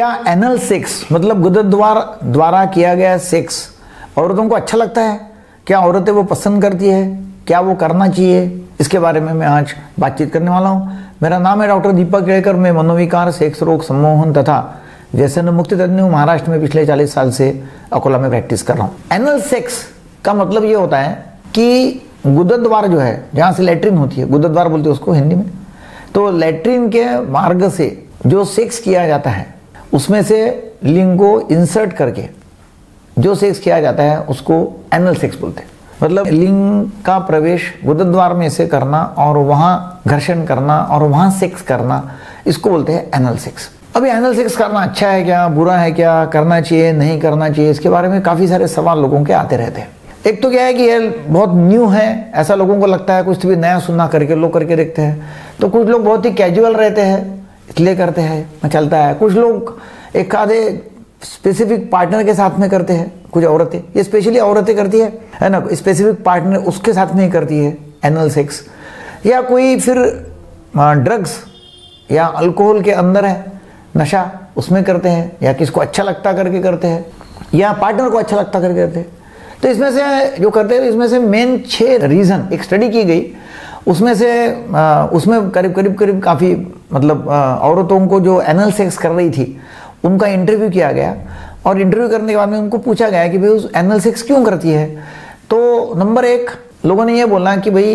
क्या anal sex मतलब गुदद्वार द्वारा किया गया सेक्स औरतों को अच्छा लगता है? क्या औरतें वो पसंद करती है? क्या वो करना चाहिए? इसके बारे में मैं आज बातचीत करने वाला हूँ। मेरा नाम है डॉक्टर दीपक केड़कर। मैं मनोविकार, सेक्स रोग, सम्मोहन तथा व्यसन मुक्ति तज्ञ हूँ। महाराष्ट्र में पिछले 40 साल से अकोला में प्रैक्टिस कर रहा हूँ। एनल सेक्स का मतलब ये होता है कि गुदद्वार जो है, जहाँ से लेट्रिन होती है, गुदद्वार बोलते हैं उसको हिंदी में, तो लेट्रिन के मार्ग से जो सेक्स किया जाता है उसमें से लिंग को इंसर्ट करके जो सेक्स किया जाता है उसको एनल सेक्स बोलते हैं। मतलब लिंग का प्रवेश गुदद्वार में से करना और वहाँ घर्षण करना और वहाँ सेक्स करना, इसको बोलते हैं एनल सेक्स। अभी एनल सेक्स करना अच्छा है क्या, बुरा है क्या, करना चाहिए नहीं करना चाहिए, इसके बारे में काफ़ी सारे सवाल लोगों के आते रहते हैं। एक तो क्या है कि ये बहुत न्यू है, ऐसा लोगों को लगता है, कुछ भी नया सुनना करके लोग करके देखते हैं। तो कुछ लोग बहुत ही कैजुअल रहते हैं इसलिए करते हैं, चलता है। कुछ लोग एक आधे स्पेसिफिक पार्टनर के साथ में करते हैं, कुछ औरतें, ये स्पेशली औरतें करती है ना, स्पेसिफिक पार्टनर उसके साथ में ही करती है एनल सेक्स। या कोई फिर ड्रग्स या अल्कोहल के अंदर है नशा, उसमें करते हैं, या किसको अच्छा लगता करके करते हैं, या पार्टनर को अच्छा लगता करके करते हैं। तो इसमें से जो करते हैं, इसमें से मेन 6 रीज़न एक स्टडी की गई, उसमें से उसमें करीब काफ़ी मतलब औरतों को जो एनल सेक्स कर रही थी उनका इंटरव्यू किया गया, और इंटरव्यू करने के बाद में उनको पूछा गया कि भाई उस एनल सेक्स क्यों करती है। तो नंबर 1 लोगों ने ये बोला कि भाई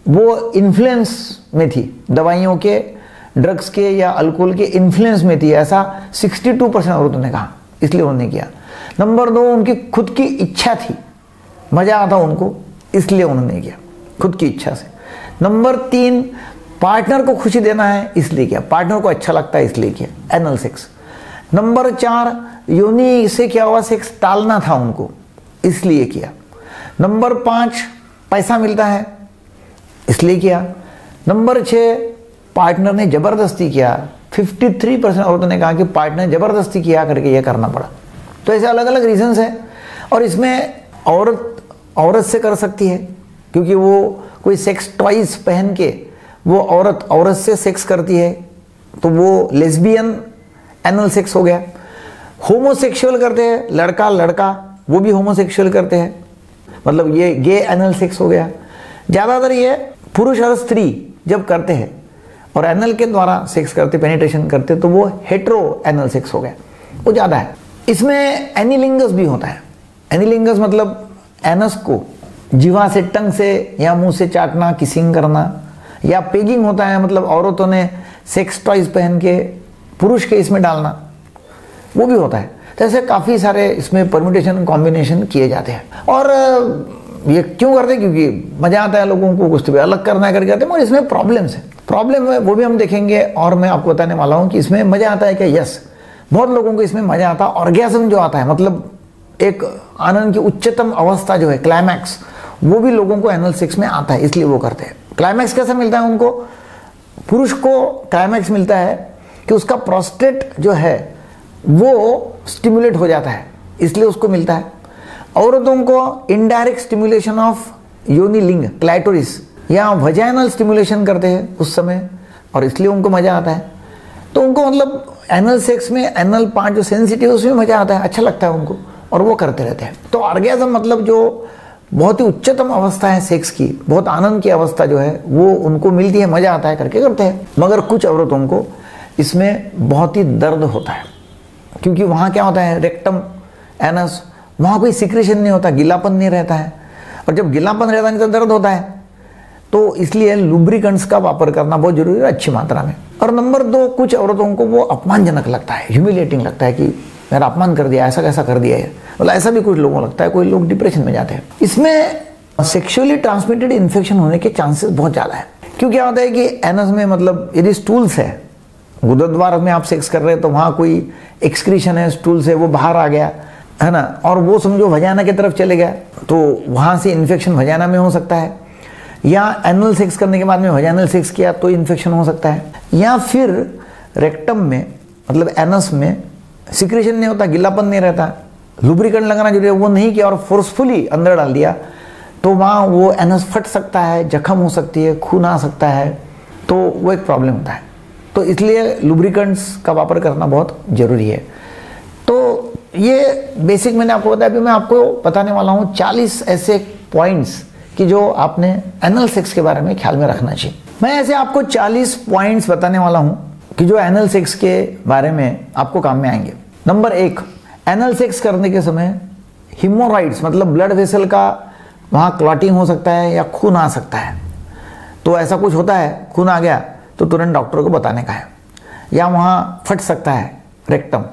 वो इन्फ्लुएंस में थी, दवाइयों के, ड्रग्स के या अल्कोहल के इन्फ्लुएंस में थी, ऐसा 62% औरतों ने कहा, इसलिए उन्होंने किया। नंबर 2 उनकी खुद की इच्छा थी, मज़ा आता उनको, इसलिए उन्होंने किया खुद की इच्छा से। नंबर 3 पार्टनर को खुशी देना है इसलिए किया, पार्टनर को अच्छा लगता है इसलिए किया एनल सेक्स। नंबर 4 योनि से क्या हुआ सेक्स टालना था उनको, इसलिए किया। नंबर 5 पैसा मिलता है इसलिए किया। नंबर 6 पार्टनर ने जबरदस्ती किया, 53% औरतों ने कहा कि पार्टनर ने जबरदस्ती किया करके यह करना पड़ा। तो ऐसे अलग अलग रीजंस हैं, और इसमें औरत से कर सकती है क्योंकि वो कोई सेक्स टॉयज पहन के वो औरत से सेक्स करती है, तो वो लेस्बियन एनल सेक्स हो गया। होमोसेक्सुअल करते हैं, लड़का लड़का, वो भी होमोसेक्सुअल करते हैं, मतलब ये गे एनल सेक्स हो गया। ज़्यादातर ये पुरुष और स्त्री जब करते हैं और एनल के द्वारा सेक्स करते, पेनिट्रेशन करते, तो वो हेट्रो एनल सेक्स हो गया, वो ज़्यादा है। इसमें एनिलिंगस भी होता है। एनिलिंगस मतलब एनस को जीवा से, टंग से या मुंह से चाटना, किसिंग करना, या पेगिंग होता है, मतलब औरतों ने सेक्स टॉयज पहन के पुरुष के इसमें डालना, वो भी होता है। तो ऐसे काफ़ी सारे इसमें परम्यूटेशन, कॉम्बिनेशन किए जाते हैं। और ये क्यों करते हैं? क्योंकि मज़ा आता है लोगों को, कुछ तो अलग करना है करके करते हैं। और इसमें प्रॉब्लम्स है, प्रॉब्लम है वो भी हम देखेंगे, और मैं आपको बताने वाला हूँ कि इसमें मज़ा आता है क्या। यस, बहुत लोगों को इसमें मज़ा आता है। ऑर्गेज़म जो आता है, मतलब एक आनंद की उच्चतम अवस्था जो है, क्लाइमैक्स, वो भी लोगों को एनल सेक्स में आता है, इसलिए वो करते हैं। क्लाइमैक्स कैसे मिलता है उनको? पुरुष को क्लाइमैक्स मिलता है कि उसका प्रोस्टेट जो है वो स्टिमुलेट हो जाता है, इसलिए उसको मिलता है। औरतों को इनडायरेक्ट स्टिमुलेशन ऑफ योनि लिंग, क्लाइटोरिस या वजाइनल स्टिमुलेशन करते हैं उस समय, और इसलिए उनको मज़ा आता है। तो उनको मतलब एनल सेक्स में एनल पार्ट जो सेंसिटिव, उसमें मज़ा आता है, अच्छा लगता है उनको, और वो करते रहते हैं। तो ऑर्गेज़म मतलब जो बहुत ही उच्चतम अवस्था है सेक्स की, बहुत आनंद की अवस्था जो है, वो उनको मिलती है, मज़ा आता है करके करते हैं। मगर कुछ औरतों को इसमें बहुत ही दर्द होता है, क्योंकि वहाँ क्या होता है, रेक्टम, एनस, वहाँ कोई सिक्रेशन नहीं होता, गीलापन नहीं रहता है, और जब गीलापन रहता नहीं तो दर्द होता है। तो इसलिए लुब्रिकेंट्स का वापर करना बहुत जरूरी है, अच्छी मात्रा में। और नंबर 2 कुछ औरतों को वो अपमानजनक लगता है, ह्यूमिलेटिंग लगता है कि मेरा अपमान कर दिया, ऐसा कैसा कर दिया है, मतलब ऐसा भी कुछ लोगों को लगता है। कोई लोग डिप्रेशन में जाते हैं। इसमें सेक्सुअली ट्रांसमिटेड इन्फेक्शन होने के चांसेस बहुत ज़्यादा है। क्यों, क्या होता है कि एनस में, मतलब यदि स्टूल्स है, गुदद्वार में आप सेक्स कर रहे हैं तो वहाँ कोई एक्सक्रीशन है, स्टूल से वो बाहर आ गया है ना, और वो समझो वजाना की तरफ चले गया, तो वहाँ से इन्फेक्शन वजाना में हो सकता है, या एनल सेक्स करने के बाद में वजानल सेक्स किया तो इन्फेक्शन हो सकता है, या फिर रेक्टम में, मतलब एनस में सिक्रेशन नहीं होता, गिलापन नहीं रहता, लुब्रिकेंट लगाना जरूरी है, वो नहीं किया और फोर्सफुली अंदर डाल दिया, तो वहाँ वो एनस फट सकता है, जख्म हो सकती है, खून आ सकता है, तो वो एक प्रॉब्लम होता है। तो इसलिए लुब्रिकेंट्स का वापर करना बहुत जरूरी है। तो ये बेसिक मैंने आपको बताया। अभी मैं आपको बताने वाला हूँ 40 ऐसे पॉइंट्स कि जो आपने एनल सेक्स के बारे में ख्याल में रखना चाहिए। मैं ऐसे आपको 40 पॉइंट्स बताने वाला हूँ कि जो एनल सेक्स के बारे में आपको काम में आएंगे। नंबर 1, एनल सेक्स करने के समय हिमोराइड्स मतलब ब्लड वेसल का वहाँ क्लॉटिंग हो सकता है या खून आ सकता है। तो ऐसा कुछ होता है, खून आ गया तो तुरंत डॉक्टर को बताने का है, या वहाँ फट सकता है रेक्टम।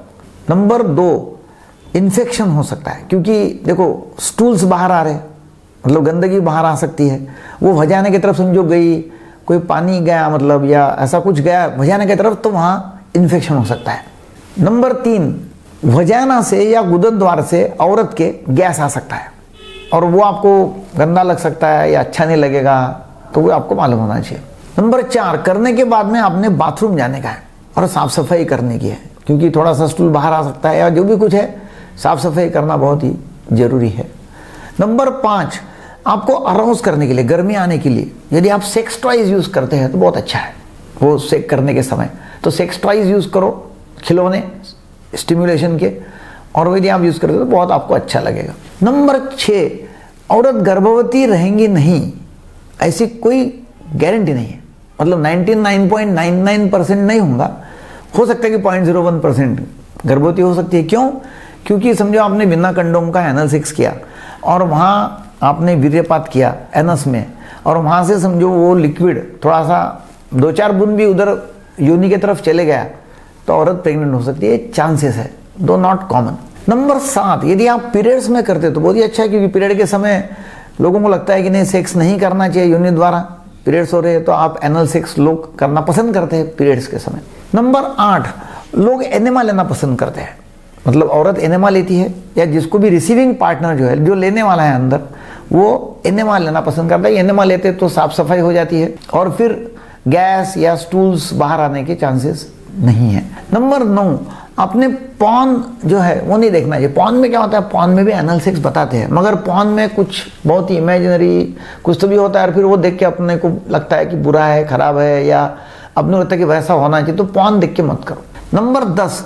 नंबर 2, इन्फेक्शन हो सकता है, क्योंकि देखो स्टूल्स बाहर आ रहे हैं, मतलब गंदगी बाहर आ सकती है, वो वजाने की तरफ समझो गई, कोई पानी गया मतलब या ऐसा कुछ गया वजाने की तरफ, तो वहाँ इन्फेक्शन हो सकता है। नंबर 3, वजाना से या गुदन द्वार से औरत के गैस आ सकता है और वो आपको गंदा लग सकता है या अच्छा नहीं लगेगा, तो वो आपको मालूम होना चाहिए। नंबर 4, करने के बाद में आपने बाथरूम जाने का है और साफ सफाई करने की है, क्योंकि थोड़ा सा स्टूल बाहर आ सकता है या जो भी कुछ है, साफ सफाई करना बहुत ही जरूरी है। नंबर 5, आपको अराउज करने के लिए, गर्मी आने के लिए यदि आप सेक्स टॉयज यूज करते हैं तो बहुत अच्छा है वो सेक्स करने के समय, तो सेक्स टॉयज यूज करो, खिलौने स्टिमुलेशन के, और यदि आप यूज करते हो तो बहुत आपको अच्छा लगेगा। नंबर 6, औरत गर्भवती रहेंगी नहीं, ऐसी कोई गारंटी नहीं है, मतलब 99.99% नहीं होगा, हो सकता है कि 0.01% गर्भवती हो सकती है। क्यों? क्योंकि समझो आपने बिना कंडोम का एनल सेक्स किया और वहाँ आपने वीर्यपात किया एनस में, और वहाँ से समझो वो लिक्विड थोड़ा सा 2-4 बूंद भी उधर योनि की तरफ चले गया तो औरत प्रेग्नेंट हो सकती है, चांसेस है, दो नॉट कॉमन। नंबर 7, यदि आप पीरियड्स में करते तो बहुत ही अच्छा है, क्योंकि पीरियड के समय लोगों को लगता है कि नहीं सेक्स नहीं करना चाहिए योनि द्वारा, पीरियड्स हो रहे हैं, तो आप एनल सेक्स लोग करना पसंद करते हैं पीरियड्स के समय। नंबर 8, लोग एनेमा लेना पसंद करते हैं, मतलब औरत एनेमा लेती है या जिसको भी रिसीविंग पार्टनर जो है, जो लेने वाला है अंदर, वो एनेमा लेना पसंद करता है। एनेमा लेते तो साफ सफाई हो जाती है और फिर गैस या स्टूल्स बाहर आने के चांसेस नहीं है। नंबर 9, आपने पॉर्न जो है वो नहीं देखना चाहिए। पॉर्न में क्या होता है, पॉर्न में भी एनल सेक्स बताते हैं, मगर पॉर्न में कुछ बहुत ही इमेजिनरी कुछ तो भी होता है, और फिर वो देख के अपने को लगता है कि बुरा है, खराब है, या अपने को लगता है कि वैसा होना चाहिए, तो पॉर्न देख के मत करो। नंबर 10,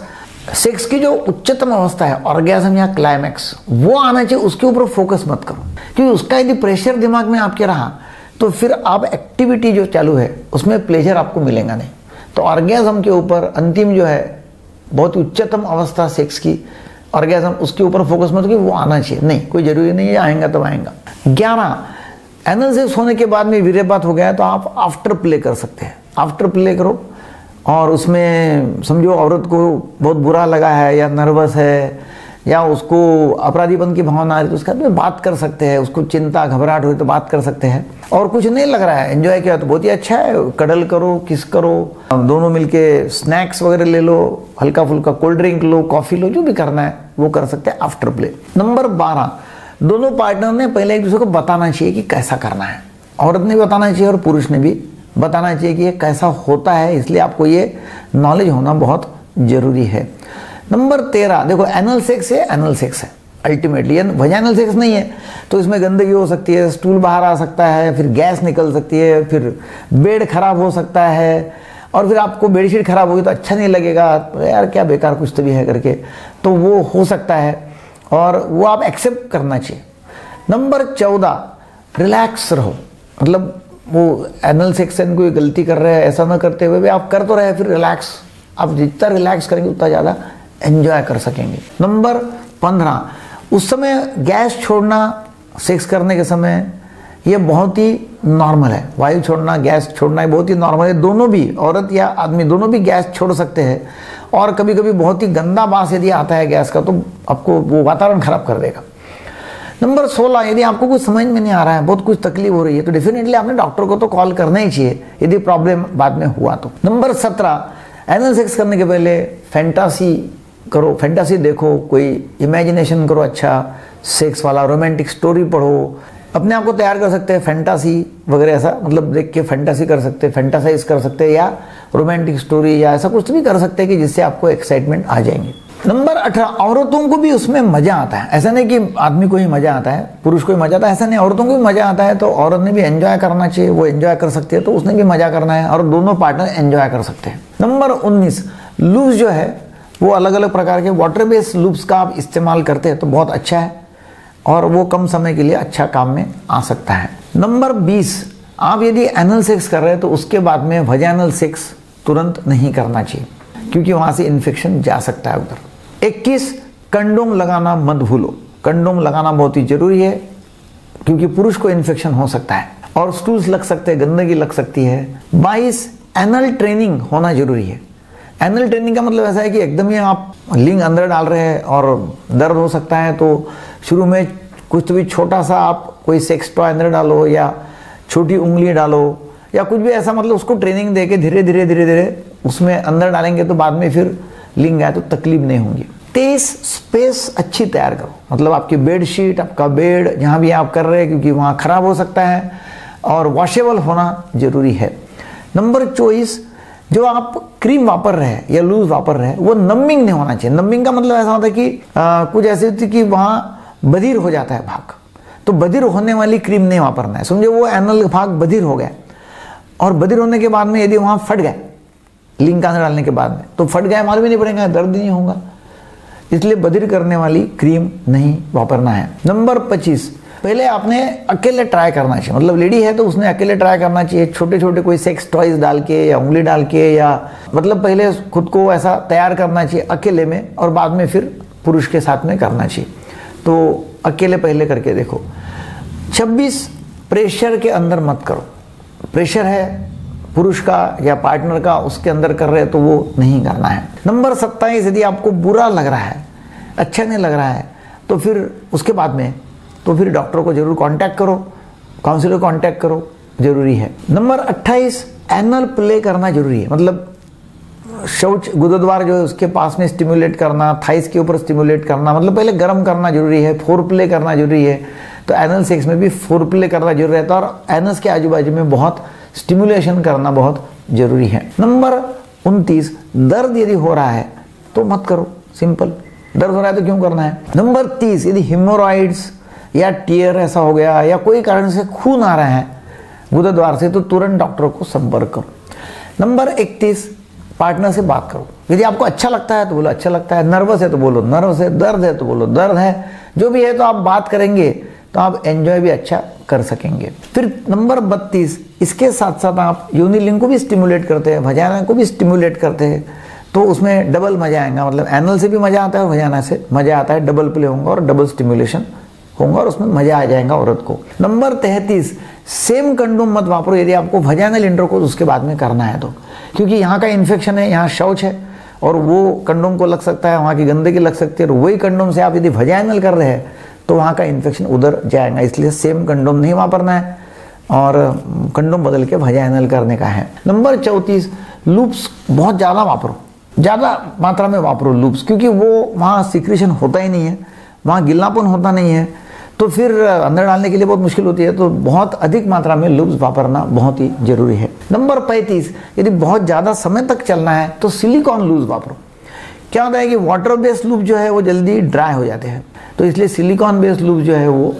सेक्स की जो उच्चतम अवस्था है, ऑर्गेज्म या क्लाइमैक्स, वो आना चाहिए, उसके ऊपर फोकस मत करो, क्योंकि उसका यदि प्रेशर दिमाग में आपके रहा तो फिर आप एक्टिविटी जो चालू है उसमें प्लेजर आपको मिलेगा नहीं। तो ऑर्गेज्म के ऊपर अंतिम जो है बहुत उच्चतम अवस्था सेक्स की, ऑर्गेज्म, उसके ऊपर फोकस मत, कि वो आना चाहिए, नहीं, कोई जरूरी नहीं है आएगा तब आएगा। 11, एनल सेक्स होने के बाद में वीर्यपात हो गया है तो आप आफ्टर प्ले कर सकते हैं, आफ्टर प्ले करो, और उसमें समझो औरत को बहुत बुरा लगा है या नर्वस है या उसको अपराधीपन की भावना आ रही है तो उसके साथ में बात कर सकते हैं, उसको चिंता घबराहट हुई तो बात कर सकते हैं, और कुछ नहीं लग रहा है, एंजॉय किया तो बहुत ही अच्छा है, कडल करो, किस करो, दोनों मिलके स्नैक्स वगैरह ले लो, हल्का फुल्का कोल्ड ड्रिंक लो, कॉफी लो, जो भी करना है वो कर सकते हैं आफ्टर प्ले। नंबर 12, दोनों पार्टनर ने पहले एक दूसरे को बताना चाहिए कि कैसा करना है, औरत ने भी बताना चाहिए और पुरुष ने भी बताना चाहिए कि ये कैसा होता है, इसलिए आपको ये नॉलेज होना बहुत जरूरी है। नंबर 13, देखो एनल सेक्स है, एनल सेक्स है अल्टीमेटली, वजाइनल सेक्स नहीं है, तो इसमें गंदगी हो सकती है, स्टूल बाहर आ सकता है, फिर गैस निकल सकती है, फिर बेड खराब हो सकता है, और फिर आपको बेडशीट खराब होगी तो अच्छा नहीं लगेगा, यार क्या बेकार कुछ तो भी है करके, तो वो हो सकता है और वो आप एक्सेप्ट करना चाहिए। नंबर 14, रिलैक्स रहो, मतलब वो एनल सेक्स से कोई गलती कर रहे हैं ऐसा ना करते हुए भी आप कर तो रहे, फिर रिलैक्स, आप जितना रिलैक्स करेंगे उतना ज़्यादा एंजॉय कर सकेंगे। नंबर 15, उस समय गैस छोड़ना सेक्स करने के समय ये बहुत ही नॉर्मल है, वायु छोड़ना, गैस छोड़ना बहुत ही नॉर्मल है, दोनों भी, औरत या आदमी दोनों भी गैस छोड़ सकते हैं, और कभी कभी बहुत ही गंदा बास यदि आता है गैस का तो आपको वो वातावरण खराब कर देगा। नंबर 16, यदि आपको कुछ समझ में नहीं आ रहा है, बहुत कुछ तकलीफ हो रही है, तो डेफिनेटली आपने डॉक्टर को तो कॉल करना ही चाहिए यदि प्रॉब्लम बाद में हुआ तो। नंबर 17, एनल सेक्स करने के पहले फैंटासी करो, फैंटासी देखो, कोई इमेजिनेशन करो, अच्छा सेक्स वाला रोमांटिक स्टोरी पढ़ो, अपने आप को तैयार कर सकते हैं, फैंटासी वगैरह ऐसा, मतलब देख के फैंटासी कर सकते हैं, फैंटासाइज कर सकते हैं, या रोमांटिक स्टोरी या ऐसा कुछ भी कर सकते हैं कि जिससे आपको एक्साइटमेंट आ जाएंगे। नंबर 18, औरतों को भी उसमें मजा आता है, ऐसा नहीं कि आदमी को ही मजा आता है, पुरुष को ही मजा आता है, ऐसा नहीं, औरतों को भी मजा आता है, तो औरत ने भी एंजॉय करना चाहिए, वो एंजॉय कर सकती है तो उसने भी मजा करना है, और दोनों पार्टनर एंजॉय कर सकते हैं। नंबर 19, लूज जो है वो अलग अलग प्रकार के वाटर बेस्ड लूप्स का आप इस्तेमाल करते हैं तो बहुत अच्छा है और वो कम समय के लिए अच्छा काम में आ सकता है। नंबर 20, आप यदि एनल सेक्स कर रहे हैं तो उसके बाद में वजाइनल सेक्स तुरंत नहीं करना चाहिए क्योंकि वहां से इन्फेक्शन जा सकता है उधर। 21, कंडोम लगाना मत भूलो। कंडोम लगाना बहुत ही जरूरी है क्योंकि पुरुष को इन्फेक्शन हो सकता है और स्टूल्स लग सकते हैं, गंदगी लग सकती है। 22, एनल ट्रेनिंग होना जरूरी है। एनल ट्रेनिंग का मतलब ऐसा है कि एकदम ही आप लिंग अंदर डाल रहे हैं और दर्द हो सकता है तो शुरू में कुछ तो भी छोटा सा आप कोई सेक्स टॉय अंदर डालो या छोटी उंगली डालो या कुछ भी ऐसा, मतलब उसको ट्रेनिंग देके धीरे धीरे धीरे धीरे उसमें अंदर डालेंगे तो बाद में फिर लिंग आए तो तकलीफ नहीं होंगी। 23, स्पेस अच्छी तैयार करो, मतलब आपकी बेडशीट, आपका बेड जहाँ भी आप कर रहे हैं क्योंकि वहाँ खराब हो सकता है और वॉशेबल होना जरूरी है। नंबर 24, जो आप क्रीम वापर रहे हैं या लूज वापर रहे हैं वो नमिंग नहीं होना चाहिए। नमिंग का मतलब ऐसा होता है कि कुछ ऐसी होती है कि वहाँ बधिर हो जाता है भाग, तो बधिर होने वाली क्रीम नहीं वापरना है। समझो वो एनल भाग बधिर हो गया और बधिर होने के बाद में यदि वहाँ फट गए लिंग का अंदर डालने के बाद में तो फट गया, मालूम ही नहीं पड़ेगा, दर्द नहीं होगा, इसलिए बधिर करने वाली क्रीम नहीं वापरना है। नंबर 25, पहले आपने अकेले ट्राई करना चाहिए, मतलब लेडी है तो उसने अकेले ट्राई करना चाहिए, छोटे छोटे कोई सेक्स टॉयज डाल के या उंगली डाल के या मतलब पहले खुद को ऐसा तैयार करना चाहिए अकेले में और बाद में फिर पुरुष के साथ में करना चाहिए। तो अकेले पहले करके देखो। 26, प्रेशर के अंदर मत करो। प्रेशर है पुरुष का या पार्टनर का, उसके अंदर कर रहे हैं तो वो नहीं करना है। नंबर 27, यदि आपको बुरा लग रहा है, अच्छा नहीं लग रहा है तो फिर उसके बाद में तो फिर डॉक्टर को जरूर कांटेक्ट करो, काउंसलर को कांटेक्ट करो, जरूरी है। नंबर 28, एनल प्ले करना जरूरी है, मतलब शौच गुदद्वार जो है उसके पास में स्टिमुलेट करना, थाइस के ऊपर स्टिमुलेट करना, मतलब पहले गर्म करना जरूरी है, फोर प्ले करना जरूरी है। तो एनल सेक्स में भी फोर प्ले करना जरूरी रहता है और एनस के आजू बाजू में बहुत स्टिमुलेशन करना बहुत जरूरी है। नंबर 29, दर्द यदि हो रहा है तो मत करो, सिंपल, दर्द हो रहा है तो क्यों करना है। नंबर 30, यदि हिमोरॉइड्स या टीयर ऐसा हो गया या कोई कारण से खून आ रहा है गुदद्वार से तो तुरंत डॉक्टर को संपर्क करो। नंबर 31, पार्टनर से बात करो। यदि आपको अच्छा लगता है तो बोलो अच्छा लगता है, नर्वस है तो बोलो नर्वस है, दर्द है तो बोलो दर्द है, जो भी है तो आप बात करेंगे तो आप एंजॉय भी अच्छा कर सकेंगे। फिर नंबर 32, इसके साथ साथ आप यूनिलिंग को भी स्टिमुलेट करते हैं, वजाइना को भी स्टिमुलेट करते हैं तो उसमें डबल मजा आएगा, मतलब एनल से भी मजा आता है और वजाइना से मजा आता है, डबल प्ले होगा और डबल स्टिमुलेशन होगा और उसमें मजा आ जाएगा औरत को। नंबर 33, सेम कंडोम मत वापरो यदि आपको वजाइनल इंटरकोर्स उसके बाद में करना है तो, क्योंकि यहाँ का इन्फेक्शन है, यहाँ शौच है और वो कंडोम को लग सकता है, वहाँ की गंदगी लग सकती है और वही कंडोम से आप यदि वजाइनल कर रहे हैं तो वहाँ का इन्फेक्शन उधर जाएगा, इसलिए सेम कंडोम नहीं वापरना है और कंडोम बदल के वजाइनल करने का है। नंबर 34, लूप्स बहुत ज़्यादा वापरो, ज़्यादा मात्रा में वापरो लूप्स, क्योंकि वो वहाँ सिक्रीशन होता ही नहीं है, वहाँ गिल्लापन होता नहीं है तो फिर अंदर डालने के लिए बहुत मुश्किल होती है, तो बहुत अधिक मात्रा में लूप्स वापरना बहुत ही जरूरी है। नंबर 35, यदि बहुत ज़्यादा समय तक चलना है तो सिलिकॉन लूप्स वापरो। क्या होता है कि वाटर बेस्ड लूप जो है वो जल्दी ड्राई हो जाते हैं, तो इसलिए सिलिकॉन बेस्ड लूप जो है वो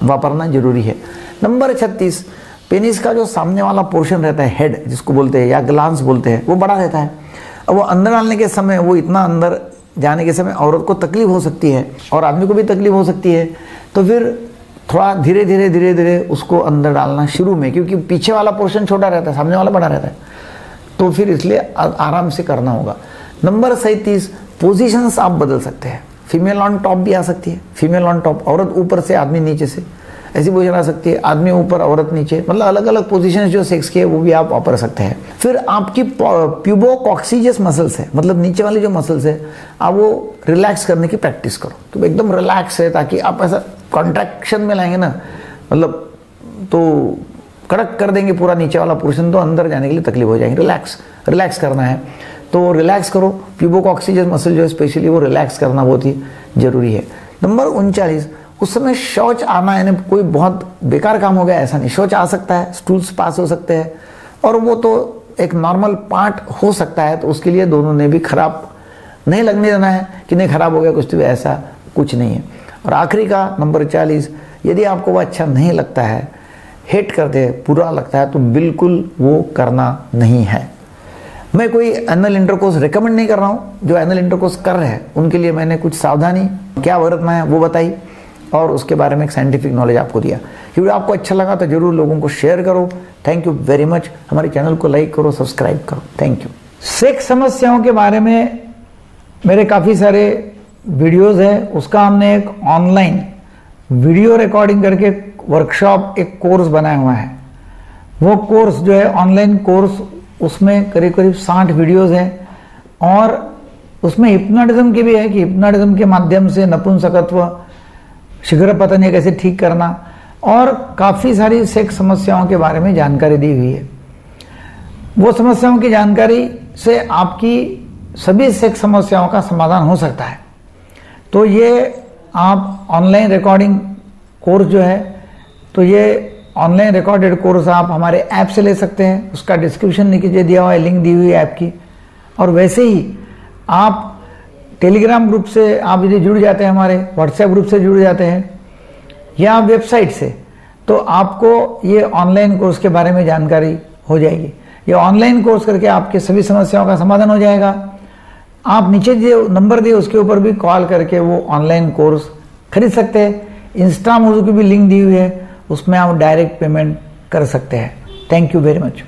वापरना जरूरी है। नंबर 36, पेनिस का जो सामने वाला पोर्शन रहता है, हेड जिसको बोलते हैं या ग्लांस बोलते हैं, वो बड़ा रहता है और वो अंदर डालने के समय वो इतना अंदर जाने के समय औरत को तकलीफ हो सकती है और आदमी को भी तकलीफ हो सकती है, तो फिर थोड़ा धीरे धीरे उसको अंदर डालना शुरू में, क्योंकि पीछे वाला पोर्शन छोटा रहता है, सामने वाला बड़ा रहता है, तो फिर इसलिए आराम से करना होगा। नंबर 37, पोजीशंस आप बदल सकते हैं, फीमेल ऑन टॉप भी आ सकती है, फीमेल ऑन टॉप, औरत ऊपर से आदमी नीचे से, ऐसी पोजीशन आ सकती है, आदमी ऊपर औरत नीचे, मतलब अलग अलग पोजीशन जो सेक्स की है वो भी आप वापर सकते हैं। फिर आपकी प्यूबोकॉक्सिजस मसल्स है, मतलब नीचे वाली जो मसल्स है, आप वो रिलैक्स करने की प्रैक्टिस करो, तो एकदम रिलैक्स है, ताकि आप ऐसा कॉन्ट्रैक्शन में लाएंगे ना, मतलब तो कड़क कर देंगे पूरा नीचे वाला पोर्शन, तो अंदर जाने के लिए तकलीफ हो जाएगी। रिलैक्स करना है तो रिलैक्स करो, प्यूबोकॉक्सिजस मसल जो है स्पेशली वो रिलैक्स करना बहुत ही जरूरी है। नंबर 39, उस समय शौच आना यानी कोई बहुत बेकार काम हो गया ऐसा नहीं, शौच आ सकता है, स्टूल्स पास हो सकते हैं और वो तो एक नॉर्मल पार्ट हो सकता है, तो उसके लिए दोनों ने भी खराब नहीं लगने देना है कि नहीं खराब हो गया कुछ, तो ऐसा कुछ नहीं है। और आखिरी का नंबर 40, यदि आपको वो अच्छा नहीं लगता है, हेट करते हैं, बुरा लगता है, तो बिल्कुल वो करना नहीं है। मैं कोई एनुअल इंटरकोर्स रिकमेंड नहीं कर रहा हूँ। जो एनुअल इंटरकोर्स कर रहे हैं उनके लिए मैंने कुछ सावधानी क्या बरतना है वो बताई और उसके बारे में एक साइंटिफिक नॉलेज आपको दिया। ये वीडियो आपको अच्छा लगा तो जरूर लोगों को शेयर करो। Thank you very much. हमारे चैनल को लाइक करो, सब्सक्राइब करो। Thank you. सेक्स समस्याओं के बारे में मेरे काफ़ी सारे वीडियोज़ हैं। उसका हमने एक ऑनलाइन वीडियो रिकॉर्डिंग करके वर्कशॉप, एक कोर्स बनाया हुआ है। वो कोर्स जो है ऑनलाइन कोर्स, उसमें करीब करीब 60 वीडियोज़ हैं और उसमें हिप्नोटिज्म की भी है कि हिप्नोटिज्म के माध्यम से नपुंसकत्व, शीघ्र पतन ये कैसे ठीक करना और काफ़ी सारी सेक्स समस्याओं के बारे में जानकारी दी हुई है। वो समस्याओं की जानकारी से आपकी सभी सेक्स समस्याओं का समाधान हो सकता है। तो ये आप ऑनलाइन रिकॉर्डिंग कोर्स जो है, तो ये ऑनलाइन रिकॉर्डेड कोर्स आप हमारे ऐप से ले सकते हैं। उसका डिस्क्रिप्शन नीचे दिया हुआ है, लिंक दी हुई है ऐप की। और वैसे ही आप टेलीग्राम ग्रुप से आप यदि जुड़ जाते हैं, हमारे व्हाट्सएप ग्रुप से जुड़ जाते हैं या वेबसाइट से, तो आपको ये ऑनलाइन कोर्स के बारे में जानकारी हो जाएगी। ये ऑनलाइन कोर्स करके आपके सभी समस्याओं का समाधान हो जाएगा। आप नीचे जो नंबर दिए उसके ऊपर भी कॉल करके वो ऑनलाइन कोर्स खरीद सकते हैं। इंस्टा मोजो की भी लिंक दी हुई है, उसमें आप डायरेक्ट पेमेंट कर सकते हैं। Thank you very much.